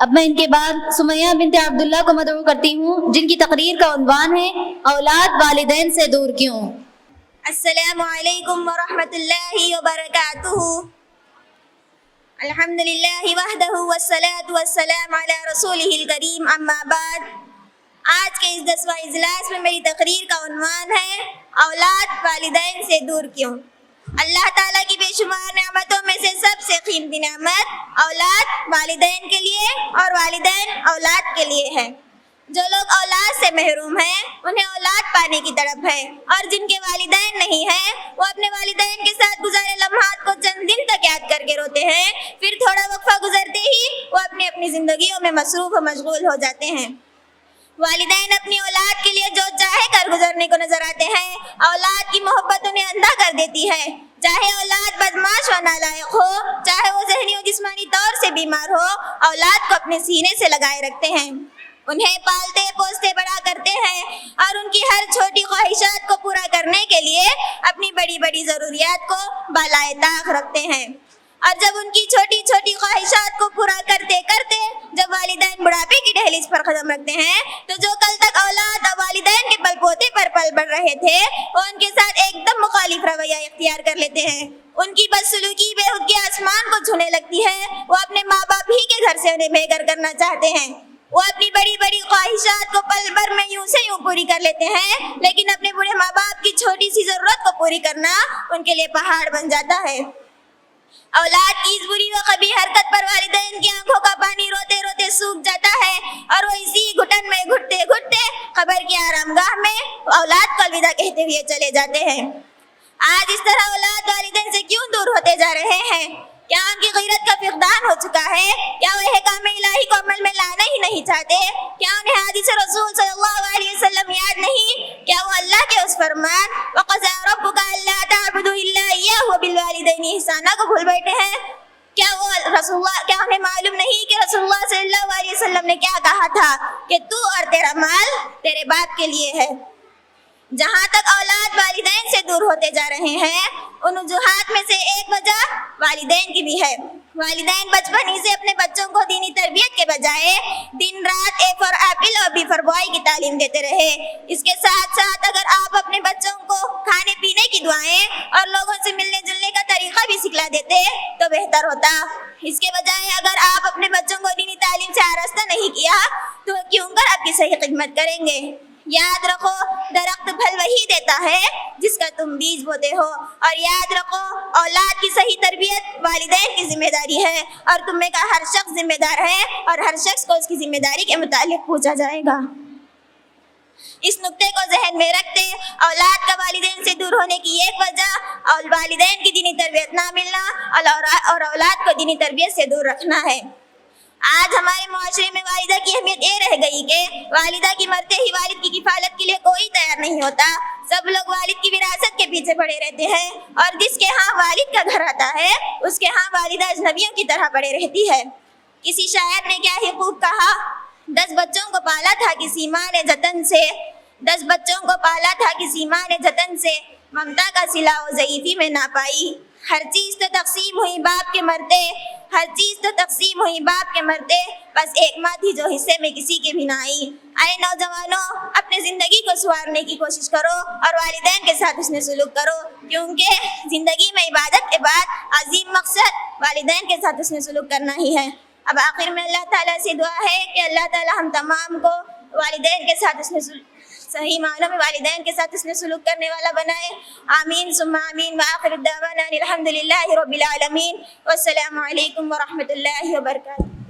اب میں ان کے بعد سمیہ بنت عبداللہ کو مدعو کرتی ہوں، جن کی تقریر کا عنوان ہے اولاد والدین سے دور کیوں۔ السلام علیکم ورحمۃ اللہ وبرکاتہ۔ الحمد للہ وحدہ والصلاة والسلام علی رسولہ الکریم، اما بعد۔ آج کے اس 10واں اجلاس میں میری تقریر کا عنوان ہے اولاد والدین سے دور کیوں۔ اللہ تعالیٰ کی بے شمار نعمتوں میں سے سب سے قیمتی نعمت اولاد والدین کے لیے اور والدین اولاد کے لیے ہے۔ جو لوگ اولاد سے محروم ہیں انہیں اولاد پانے کی تڑپ ہے، اور جن کے والدین نہیں ہیں وہ اپنے والدین کے ساتھ گزارے لمحات کو چند دن تک یاد کر کے روتے ہیں، پھر تھوڑا وقفہ گزرتے ہی وہ اپنی زندگیوں میں مصروف و مشغول ہو جاتے ہیں۔ والدین اپنی اولاد کے لیے جو چاہے کر گزرنے کو نظر آتے ہیں۔ اولاد کی محبت انہیں اندھا کر دیتی ہے، چاہے اولاد بدمعاش و نالائق ہو، چاہے وہ ذہنی و جسمانی طور سے بیمار ہو، اولاد کو اپنے سینے سے لگائے رکھتے ہیں، انہیں پالتے پوستے بڑا کرتے ہیں، اور ان کی ہر چھوٹی خواہشات کو پورا کرنے کے لیے اپنی بڑی بڑی ضروریات کو بالائے طاق رکھتے ہیں۔ اور جب ان کی چھوٹی چھوٹی خواہشات کو پورا کرتے کرتے جب والدین بڑھاپے کی دہلیز پر قدم رکھتے ہیں تو جو کل تک اولاد اور والدین کے پل پوتے پر پل بڑھ رہے تھے وہ ان کے ساتھ ایک دم مخالف رویہ اختیار کر لیتے ہیں۔ ان کی بدسلوکی بےخودگی آسمان کو چھونے لگتی ہے۔ وہ اپنے ماں باپ ہی کے گھر سے انہیں بے گھر کرنا چاہتے ہیں۔ وہ اپنی بڑی بڑی خواہشات کو پل بھر میں یوں سے یوں پوری کر لیتے ہیں، لیکن اپنے بوڑھے ماں باپ کی چھوٹی سی ضرورت کو پوری کرنا ان کے لیے پہاڑ بن جاتا ہے۔ اولاد کی اس بری و قبیح حرکت پر والدین کی آنکھوں کا پانی روتے روتے سوکھ جاتا ہے، اور وہ اسی گھٹن میں گھٹتے گھٹتے قبر کی آرام گاہ میں اولاد کو الوداع کہتے ہوئے چلے جاتے ہیں۔ آج اس طرح اولاد والدین سے کیوں دور ہوتے جا رہے ہیں؟ کیا ان کی غیرت کا فقدان ہو چکا ہے؟ کیا وہ احکام الہی کو عمل میں لانا ہی نہیں چاہتے؟ کیا انہیں حدیث رسول صلی اللہ علیہ وسلم یاد نہیں؟ کیا وہ اللہ کے اس فرمان وَقَضَىٰ رَبُّكَ أَلَّا تَعْبُدُوا إِلَّا إِيَّاهُ وَبِالْوَالِدَيْنِ إِحْسَانًا کو بھول بیٹھے ہیں؟ کیا انہیں معلوم نہیں کہ رسول اللہ صلی اللہ علیہ وسلم نے کیا کہا تھا کہ تو اور تیرا مال تیرے باپ کے لیے ہے؟ جہاں تک اولاد والدین سے دور ہوتے جا رہے ہیں ان وجوہات میں سے ایک وجہ والدین کی بھی ہے۔ والدین بچپن ہی سے اپنے بچوں کو دینی تربیت کے بجائے دن رات اے فار ایپل اور بی فار بوائے کی تعلیم دیتے رہے۔ اس کے ساتھ ساتھ اگر آپ اپنے بچوں کو کھانے پینے کی دعائیں اور لوگوں سے ملنے جلنے کا طریقہ بھی سکھلا دیتے تو بہتر ہوتا۔ اس کے بجائے اگر آپ اپنے بچوں کو دینی تعلیم سے آراستہ نہیں کیا تو کیوں کر آپ کی صحیح خدمت کریں گے؟ یاد رکھو درخت پھل وہی دیتا ہے جس کا تم بیج بوتے ہو، اور یاد رکھو اولاد کی صحیح تربیت والدین کی ذمہ داری ہے، اور تم میں کا ہر شخص ذمہ دار ہے اور ہر شخص کو اس کی ذمہ داری کے متعلق پوچھا جائے گا۔ اس نقطے کو ذہن میں رکھتے اولاد کا والدین سے دور ہونے کی ایک وجہ اور والدین کی دینی تربیت نہ ملنا اور اولاد کو دینی تربیت سے دور رکھنا ہے۔ آج ہمارے معاشرے میں والدہ کی اہمیت یہ رہ گئی کہ والدہ کی مرتے ہی والد کی کفالت کے لیے کوئی تیار نہیں ہوتا۔ سب لوگ والد کی وراثت کے پیچھے پڑے رہتے ہیں، اور جس کے ہاں والد کا گھر آتا ہے اس کے ہاں والدہ اجنبیوں کی طرح پڑے رہتی ہے۔ کسی شاعر نے کیا ہی خوب کہا، 10 بچوں کو پالا تھا کسی ماں نے جتن سے، 10 بچوں کو پالا تھا کسی ماں نے جتن سے، ممتا کا صلہ و ضعیفی میں نہ پائی۔ ہر چیز تو تقسیم ہوئی باپ کے مرتے، ہر چیز تو تقسیم ہوئی باپ کے مرتے، بس ایک ماں تھی جو حصے میں کسی کے بھی نہ آئی۔ اے نوجوانوں، اپنے زندگی کو سنوارنے کی کوشش کرو اور والدین کے ساتھ حسن سلوک کرو، کیونکہ زندگی میں عبادت کے بعد عظیم مقصد والدین کے ساتھ حسن سلوک کرنا ہی ہے۔ اب آخر میں اللہ تعالیٰ سے دعا ہے کہ اللہ تعالیٰ ہم تمام کو والدین کے ساتھ حسن سلوک صحیح معنوں میں والدین کے ساتھ حسن سلوک کرنے والا بنائے۔ آمین ثم آمین، وآخر الدعوانا الحمد للہ رب العالمین، والسلام علیکم ورحمۃ اللہ وبرکاتہ۔